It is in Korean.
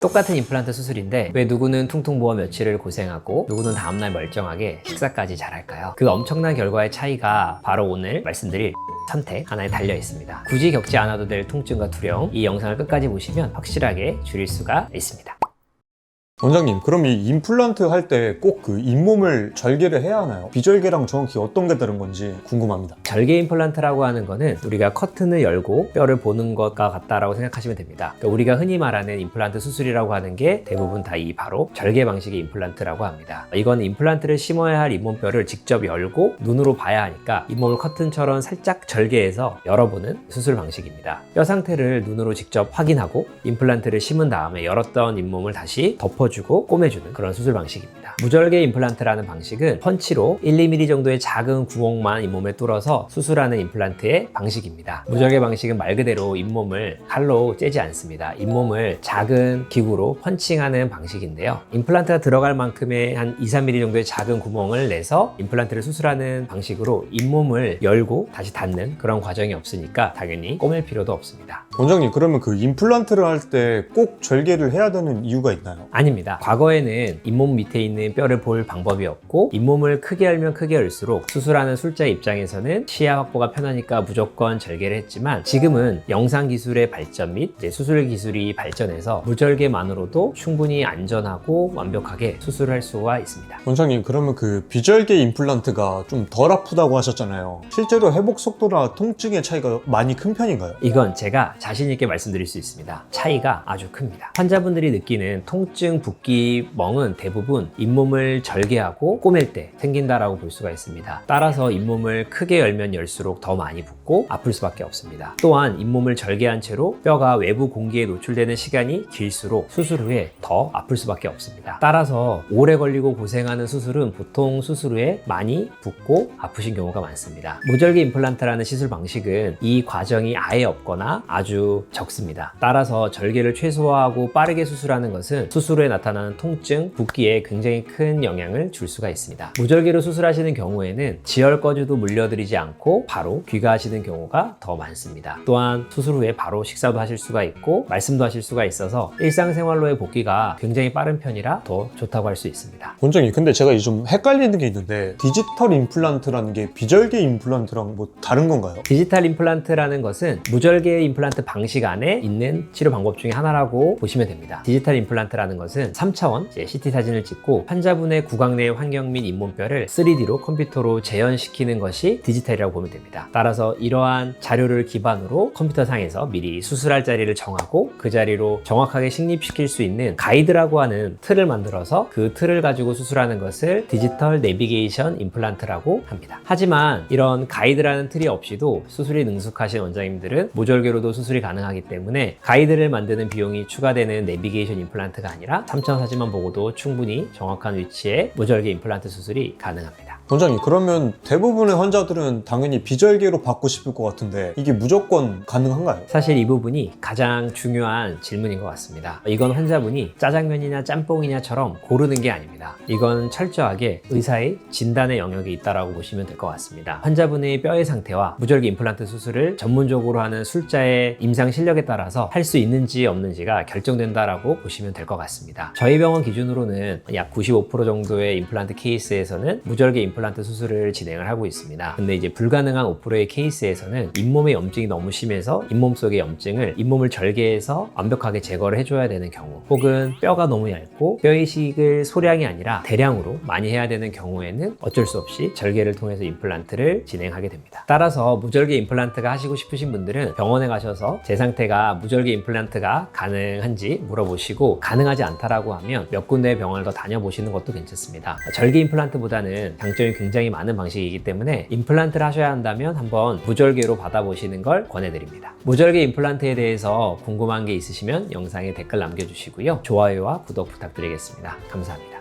똑같은 임플란트 수술인데 왜 누구는 퉁퉁 부어 며칠을 고생하고 누구는 다음날 멀쩡하게 식사까지 잘할까요? 그 엄청난 결과의 차이가 바로 오늘 말씀드릴 선택 하나에 달려 있습니다. 굳이 겪지 않아도 될 통증과 두려움, 이 영상을 끝까지 보시면 확실하게 줄일 수가 있습니다. 원장님, 그럼 이 임플란트 할 때 꼭 그 잇몸을 절개를 해야 하나요? 비절개랑 정확히 어떤 게 다른 건지 궁금합니다. 절개 임플란트라고 하는 거는 우리가 커튼을 열고 뼈를 보는 것과 같다라고 생각하시면 됩니다. 그러니까 우리가 흔히 말하는 임플란트 수술이라고 하는 게 대부분 다 이 바로 절개 방식의 임플란트라고 합니다. 이건 임플란트를 심어야 할 잇몸뼈를 직접 열고 눈으로 봐야 하니까 잇몸을 커튼처럼 살짝 절개해서 열어보는 수술 방식입니다. 뼈 상태를 눈으로 직접 확인하고 임플란트를 심은 다음에 열었던 잇몸을 다시 덮어주고 꼬매주는 그런 수술 방식입니다. 무절개 임플란트라는 방식은 펀치로 1, 2mm 정도의 작은 구멍만 잇몸에 뚫어서 수술하는 임플란트의 방식입니다. 무절개 방식은 말 그대로 잇몸을 칼로 째지 않습니다. 잇몸을 작은 기구로 펀칭하는 방식인데요. 임플란트가 들어갈 만큼의 한 2, 3mm 정도의 작은 구멍을 내서 임플란트를 수술하는 방식으로 잇몸을 열고 다시 닫는 그런 과정이 없으니까 당연히 꼬맬 필요도 없습니다. 원장님, 그러면 그 임플란트를 할 때 꼭 절개를 해야 되는 이유가 있나요? 아닙니다. 과거에는 잇몸 밑에 있는 뼈를 볼 방법이 없고 잇몸을 크게 열면 크게 열수록 수술하는 술자 입장에서는 시야 확보가 편하니까 무조건 절개를 했지만 지금은 영상 기술의 발전 및 수술 기술이 발전해서 무절개만으로도 충분히 안전하고 완벽하게 수술을 할 수가 있습니다. 원장님, 그러면 그 비절개 임플란트가 좀 덜 아프다고 하셨잖아요. 실제로 회복 속도나 통증의 차이가 많이 큰 편인가요? 이건 제가 자신 있게 말씀드릴 수 있습니다. 차이가 아주 큽니다. 환자분들이 느끼는 통증, 붓기, 멍은 대부분 잇몸을 절개하고 꼬맬 때 생긴다라고 볼 수가 있습니다. 따라서 잇몸을 크게 열면 열수록 더 많이 붓고 아플 수밖에 없습니다. 또한 잇몸을 절개한 채로 뼈가 외부 공기에 노출되는 시간이 길수록 수술 후에 더 아플 수밖에 없습니다. 따라서 오래 걸리고 고생하는 수술은 보통 수술 후에 많이 붓고 아프신 경우가 많습니다. 무절개 임플란트라는 시술 방식은 이 과정이 아예 없거나 아주 적습니다. 따라서 절개를 최소화하고 빠르게 수술하는 것은 수술 후에 나타나는 통증, 붓기에 굉장히 큰 영향을 줄 수가 있습니다. 무절개로 수술하시는 경우에는 지혈거주도 물려드리지 않고 바로 귀가하시는 경우가 더 많습니다. 또한 수술 후에 바로 식사도 하실 수가 있고 말씀도 하실 수가 있어서 일상생활로의 복귀가 굉장히 빠른 편이라 더 좋다고 할 수 있습니다. 원장님, 근데 제가 좀 헷갈리는 게 있는데 디지털 임플란트라는 게 비절개 임플란트랑 뭐 다른 건가요? 디지털 임플란트라는 것은 무절개 임플란트 방식 안에 있는 치료 방법 중에 하나라고 보시면 됩니다. 디지털 임플란트라는 것은 3차원 CT 사진을 찍고 환자분의 구강 내 환경 및 잇몸뼈를 3D로 컴퓨터로 재현시키는 것이 디지털이라고 보면 됩니다. 따라서 이러한 자료를 기반으로 컴퓨터상에서 미리 수술할 자리를 정하고 그 자리로 정확하게 식립시킬 수 있는 가이드라고 하는 틀을 만들어서 그 틀을 가지고 수술하는 것을 디지털 내비게이션 임플란트라고 합니다. 하지만 이런 가이드라는 틀이 없이도 수술이 능숙하신 원장님들은 무절개로도 수술이 가능하기 때문에 가이드를 만드는 비용이 추가되는 내비게이션 임플란트가 아니라 3차원 사진만 보고도 충분히 정확한 위치에 무절개 임플란트 수술이 가능합니다. 원장님, 그러면 대부분의 환자들은 당연히 비절개로 받고 싶을 것 같은데 이게 무조건 가능한가요? 사실 이 부분이 가장 중요한 질문인 것 같습니다. 이건 환자분이 짜장면이나 짬뽕이냐처럼 고르는 게 아닙니다. 이건 철저하게 의사의 진단의 영역에 있다고 보시면 될 것 같습니다. 환자분의 뼈의 상태와 무절개 임플란트 수술을 전문적으로 하는 술자의 임상 실력에 따라서 할 수 있는지 없는지가 결정된다라고 보시면 될 것 같습니다. 저희 병원 기준으로는 약 95% 정도의 임플란트 케이스에서는 무절개 임플란트 수술을 진행을 하고 있습니다. 근데 이제 불가능한 5%의 케이스에서는 잇몸의 염증이 너무 심해서 잇몸 속의 염증을 잇몸을 절개해서 완벽하게 제거를 해줘야 되는 경우, 혹은 뼈가 너무 얇고 뼈 이식을 소량이 아니라 대량으로 많이 해야 되는 경우에는 어쩔 수 없이 절개를 통해서 임플란트를 진행하게 됩니다. 따라서 무절개 임플란트가 하시고 싶으신 분들은 병원에 가셔서 제 상태가 무절개 임플란트가 가능한지 물어보시고 가능하지 않다라고 하면 몇 군데의 병원을 더 다녀보시는 것도 괜찮습니다. 절개 임플란트보다는 장점이 굉장히 많은 방식이기 때문에 임플란트를 하셔야 한다면 한번 무절개로 받아보시는 걸 권해드립니다. 무절개 임플란트에 대해서 궁금한 게 있으시면 영상에 댓글 남겨주시고요. 좋아요와 구독 부탁드리겠습니다. 감사합니다.